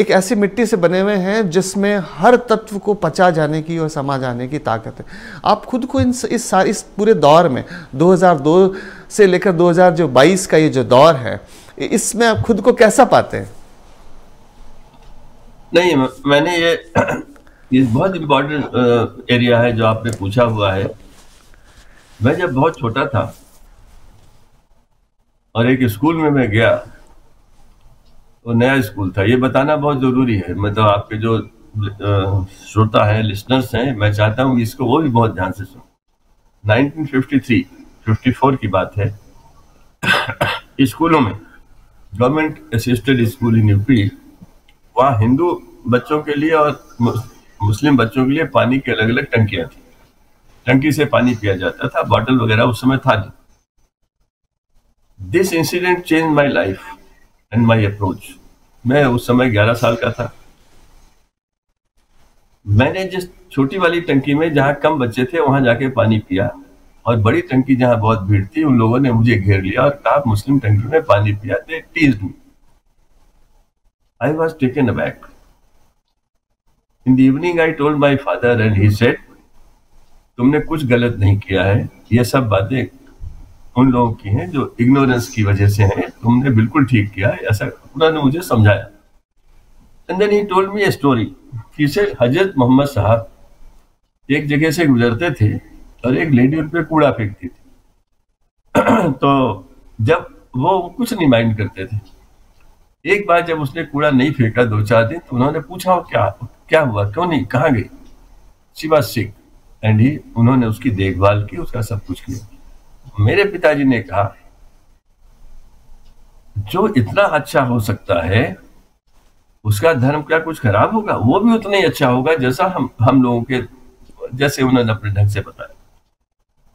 एक ऐसी मिट्टी से बने हुए हैं जिसमें हर तत्व को पचा जाने की और समा जाने की ताकत है। आप खुद को इस पूरे दौर में 2002 से लेकर 2022 का ये जो दौर है, इसमें आप खुद को कैसा पाते हैं? नहीं, मैंने ये बहुत इम्पोर्टेंट एरिया है जो आपने पूछा हुआ है। मैं जब बहुत छोटा था और एक स्कूल में मैं गया, वो नया स्कूल था, ये बताना बहुत जरूरी है। मतलब आपके जो श्रोता है, लिसनर्स हैं, मैं चाहता हूँ इसको वो भी बहुत ध्यान से सुनो। 1953-54 की बात है। स्कूलों में, government assisted school in UP, वहाँ हिंदू बच्चों के लिए और मुस्लिम बच्चों के लिए पानी की अलग अलग टंकियां थी। टंकी से पानी पिया जाता था, बॉटल वगैरह उस समय था नहीं। This incident change my life and my approach. मैं उस समय 11 साल का था। मैंने जिस छोटी वाली टंकी में जहां कम बच्चे थे वहां जाके पानी पिया, और बड़ी टंकी जहां बहुत भीड़ थी उन लोगों ने मुझे घेर लिया और कहा मुस्लिम टंकी में पानी पिया। They teased me. I was taken aback. In the evening I told my father and he said, तुमने कुछ गलत नहीं किया है, ये सब बातें उन लोगों की हैं जो इग्नोरेंस की वजह से हैं, तुमने बिल्कुल ठीक किया है, ऐसा उन्होंने मुझे समझाया। And then he told me a story. He said, Hazrat Mohammad साहब एक जगह से गुजरते थे और एक लेडी उन पे कूड़ा फेंकती थी। तो जब वो कुछ नहीं माइंड करते थे। एक बार जब उसने कूड़ा नहीं फेंका 2-4 दिन, तो उन्होंने पूछा क्या हुआ, क्यों नहीं, कहाँ गई? She was sick and he, उन्होंने उसकी देखभाल की, उसका सब कुछ किया। मेरे पिताजी ने कहा, जो इतना अच्छा हो सकता है उसका धर्म क्या कुछ खराब होगा? वो भी उतना ही अच्छा होगा जैसा हम लोगों के, जैसे उन्होंने अपने ढंग से बताया।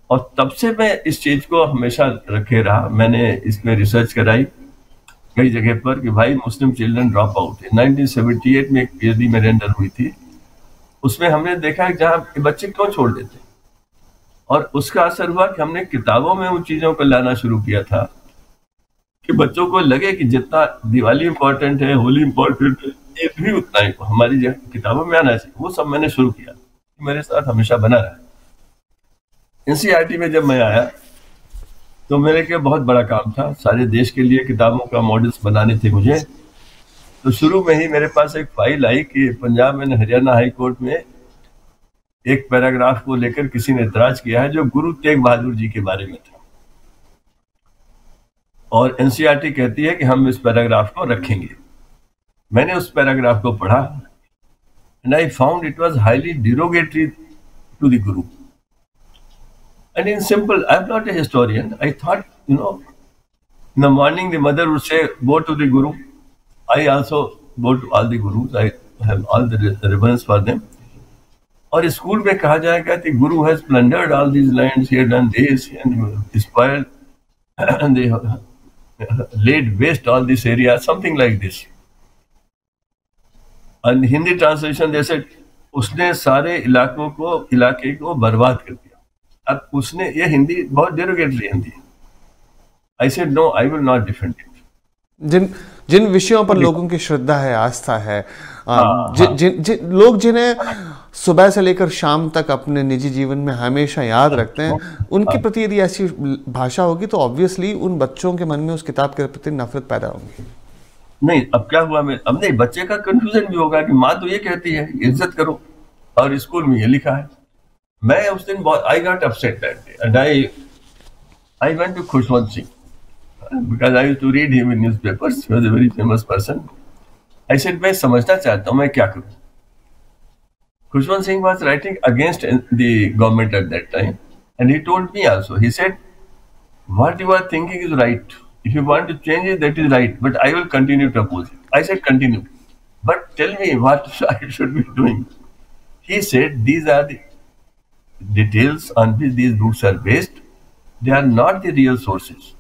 और तब से मैं इस चीज को हमेशा रखे रहा। मैंने इसमें रिसर्च कराई कई जगह पर कि भाई मुस्लिम चिल्ड्रन ड्रॉप आउट। 1978 में एक पीएचडी मेरे अंडर हुई थी, उसमें हमने देखा कि जहाँ बच्चे क्यों छोड़ देते, और उसका असर हुआ कि हमने किताबों में उन चीजों को लाना शुरू किया था कि बच्चों को लगे कि जितना दिवाली इंपॉर्टेंट है, होली इंपॉर्टेंट है, ये भी उतना ही हमारी किताबों में आना चाहिए। वो सब मैंने शुरू किया, मेरे साथ हमेशा बना रहा। एनसीईआरटी में जब मैं आया तो मेरे के बहुत बड़ा काम था, सारे देश के लिए किताबों का मॉडल्स बनाने थे मुझे। तो शुरू में ही मेरे पास एक फाइल आई कि Punjab and Haryana high court में एक पैराग्राफ को लेकर किसी ने इतराज किया है जो गुरु तेग बहादुर जी के बारे में था, और एनसीईआरटी कहती है कि हम इस पैराग्राफ को रखेंगे। मैंने उस पैराग्राफ को पढ़ा and I found it was highly derogatory to the guru. And in simple, I'm not a historian. I thought, in the morning the mother would say, go to the Guru. I also go to all the Gurus. I have all the ribbons for them. और स्कूल में कहा जाएगा कि Guru has plundered all these lands, he had done this and spoiled and they laid waste all this area, something like this. And Hindi translation जैसे उसने सारे इलाके को बर्बाद कर दिया। अब उसने, ये हिंदी बहुत derogatory Hindi. I said no, I will not defend it. जिन विषयों पर लोगों की श्रद्धा है, आस्था है, लोग जिन्हें सुबह से लेकर शाम तक अपने निजी जीवन में हमेशा याद रखते हैं, उनके प्रति यदि ऐसी भाषा होगी तो ऑब्वियसली उन बच्चों के मन में उस किताब के प्रति नफरत पैदा होगी। नहीं, अब क्या हुआ, अब नहीं, बच्चे का कंफ्यूजन भी होगा कि माँ तो ये कहती है इज्जत करो और स्कूल में ये लिखा है। मैं उस दिन बहुत, I got upset that day and I went to Khushwant Singh because I used to read him in newspapers. He was a very famous person. I said, मैं समझना चाहता हूँ मैं क्या करूँ. Khushwant Singh was writing against the government at that time, and he told me also. He said, what you are thinking is right. If you want to change it, that is right. But I will continue to oppose it. I said, continue. But tell me what I should be doing. He said, these are the details on which these books are based. They are not the real sources.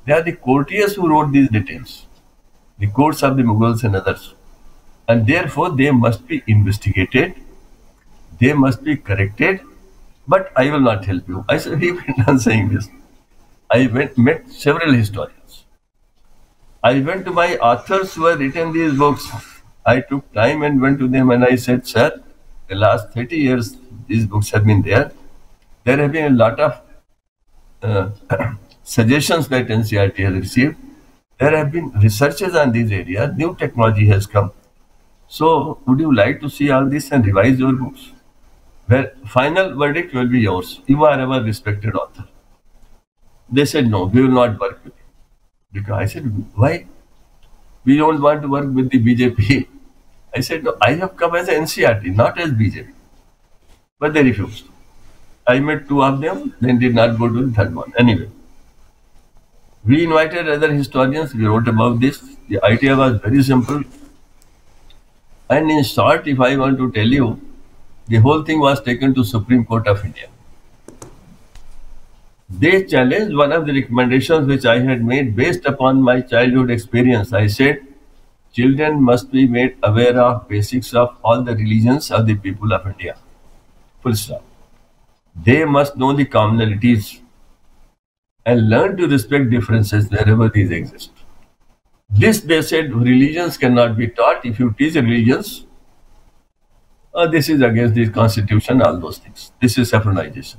They are the courtiers who wrote these details, the courts of the Mughals and others. And therefore, they must be investigated, they must be corrected, but I will not help you. I said, he went on saying this. I met several historians. I went to my authors who had written these books. I took time and went to them and I said, sir, the last 30 years these books have been there. There have been a lot of suggestions that NCERT has received. There have been researches on these areas. New technology has come. So, would you like to see all this and revise your books? Where final verdict will be yours. You are our respected author. They said, no, we will not work with you. Because I said, why? We don't want to work with the BJP. I said, no, I have come as a NCERT, not as BJP. But they refused. I met two of them, then did not go to the third one. Anyway. We invited other historians, we wrote about this. The idea was very simple. And in short, if I want to tell you, the whole thing was taken to Supreme Court of India. They challenged one of the recommendations which I had made based upon my childhood experience. I said, children must be made aware of basics of all the religions of the people of India. Full stop. They must know the commonalities and learn to respect differences wherever these exist. This, they said, religions cannot be taught. If you teach religions, this is against the constitution, all those things. This is saffronization.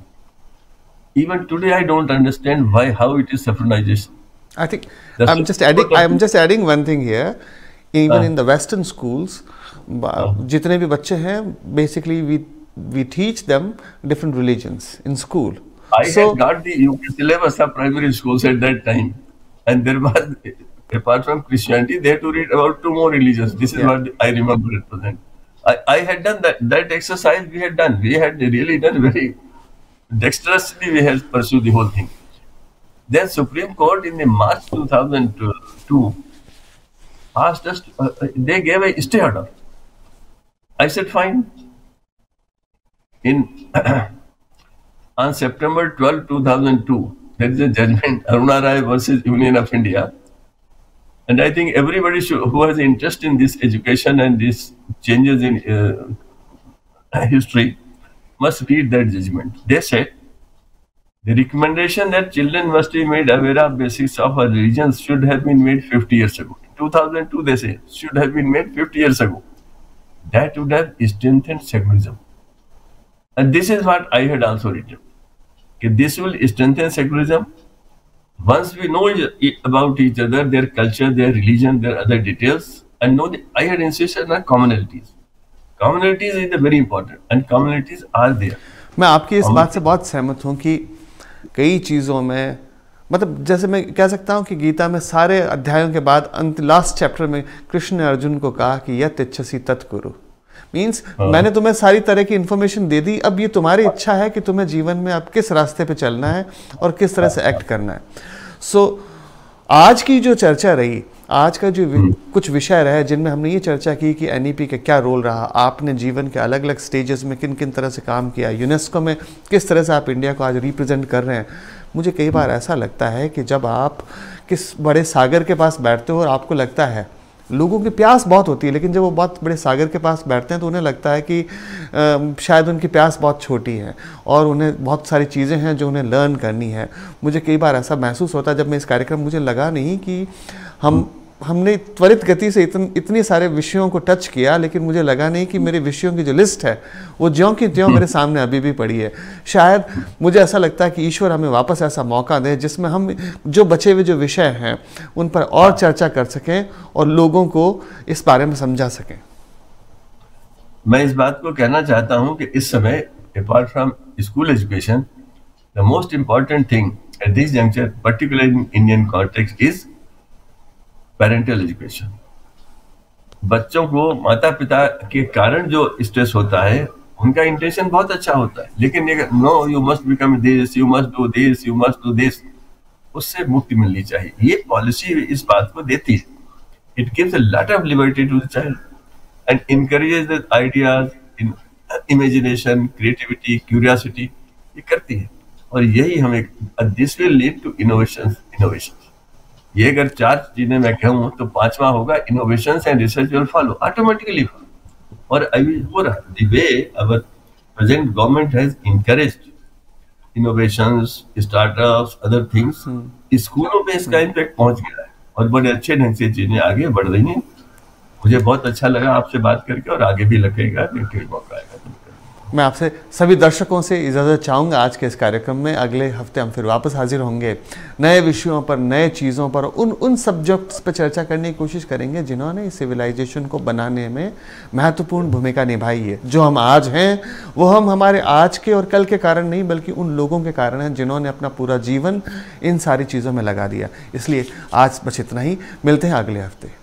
Even today, I don't understand how it is saffronization. I think I'm just adding one thing here. Even in the Western schools, जितने भी बच्चे हैं, basically we teach them different religions in school. I had got the UK syllabus of primary schools at that time, and there was, apart from Christianity, they had to read about 2 more religions. This is what I remember at present. I had done that exercise. We had done. We had really done very dexterously. We had pursued the whole thing. Then Supreme Court in the March 2002 asked us. They gave a stay order. I said fine. On September 12, 2002, there is a judgment, Aruna Rai versus Union of India. And I think everybody who has interest in this education and these changes in history must read that judgment. They said, the recommendation that children must be made aware of basics of our religions should have been made 50 years ago. 2002, they say, should have been made 50 years ago. That would have strengthened secularism. And this is what I had also written. This will strengthen secularism. Once we know about each other, their culture, their religion, their other details, and know that I had insisted on commonalities. Commonalities is very important, and commonalities are there. मैं आपकी इस बात से बहुत सहमत हूँ कि कई चीज़ों में, मतलब जैसे मैं कह सकता हूँ कि गीता में सारे अध्यायों के बाद लास्ट चैप्टर में कृष्ण ने अर्जुन को कहा कि यत् इच्छसि तत् कुरु. मीन्स मैंने तुम्हें सारी तरह की इंफॉर्मेशन दे दी, अब ये तुम्हारी इच्छा है कि तुम्हें जीवन में अब किस रास्ते पे चलना है और किस तरह से एक्ट करना है. सो आज की जो चर्चा रही, आज का जो कुछ विषय रहे जिनमें हमने ये चर्चा की कि एनईपी का क्या रोल रहा, आपने जीवन के अलग अलग स्टेजेस में किन किन तरह से काम किया, यूनेस्को में किस तरह से आप इंडिया को आज रिप्रेजेंट कर रहे हैं. मुझे कई बार ऐसा लगता है कि जब आप किस बड़े सागर के पास बैठते हो और आपको लगता है, लोगों की प्यास बहुत होती है, लेकिन जब वो बहुत बड़े सागर के पास बैठते हैं तो उन्हें लगता है कि शायद उनकी प्यास बहुत छोटी है और उन्हें बहुत सारी चीज़ें हैं जो उन्हें लर्न करनी है. मुझे कई बार ऐसा महसूस होता है जब मैं इस कार्यक्रम, मुझे लगा नहीं कि हमने त्वरित गति से इतनी सारे विषयों को टच किया, लेकिन मुझे लगा नहीं कि मेरे विषयों की जो लिस्ट है वो ज्यों की त्यों मेरे सामने अभी भी पड़ी है. शायद मुझे ऐसा लगता है कि ईश्वर हमें वापस ऐसा मौका दे जिसमें हम जो बचे हुए जो विषय हैं उन पर और चर्चा कर सकें और लोगों को इस बारे में समझा सकें. मैं इस बात को कहना चाहता हूं कि इस समय apart from school education, the most important thing at this juncture, particularly in Indian context, is parental education. बच्चों को माता पिता के कारण जो स्ट्रेस होता है, उनका इंटेंशन बहुत अच्छा होता है, लेकिन no you must become this, you must do this, you must do this, उससे मुक्ति मिलनी चाहिए. ये पॉलिसी इस बात को देती है. It gives a lot of liberty to the child and encourages the ideas in imagination, creativity, curiosity. ये करती है और यही हमें this will lead to innovation. ये अगर 4 चीजें मैं कहूँ तो 5वां होगा innovation and research will follow automatically. और अभी हो रहा है. The way our present government has encouraged innovations, startups, other things, स्कूलों में इसका इम्पैक्ट पहुंच गया है और बड़े अच्छे ढंग से चीजें आगे बढ़ रही हैं. मुझे बहुत अच्छा लगा आपसे बात करके और आगे भी लगेगा कि मौका आएगा. मैं आपसे सभी दर्शकों से इजाज़त चाहूँगा आज के इस कार्यक्रम में. अगले हफ्ते हम फिर वापस हाजिर होंगे नए विषयों पर, नए चीज़ों पर, उन सब्जेक्ट्स पर चर्चा करने की कोशिश करेंगे जिन्होंने इस सिविलाइजेशन को बनाने में महत्वपूर्ण भूमिका निभाई है. जो हम आज हैं वो हम हमारे आज के और कल के कारण नहीं, बल्कि उन लोगों के कारण हैं जिन्होंने अपना पूरा जीवन इन सारी चीज़ों में लगा दिया. इसलिए आज बस इतना ही. मिलते हैं अगले हफ्ते.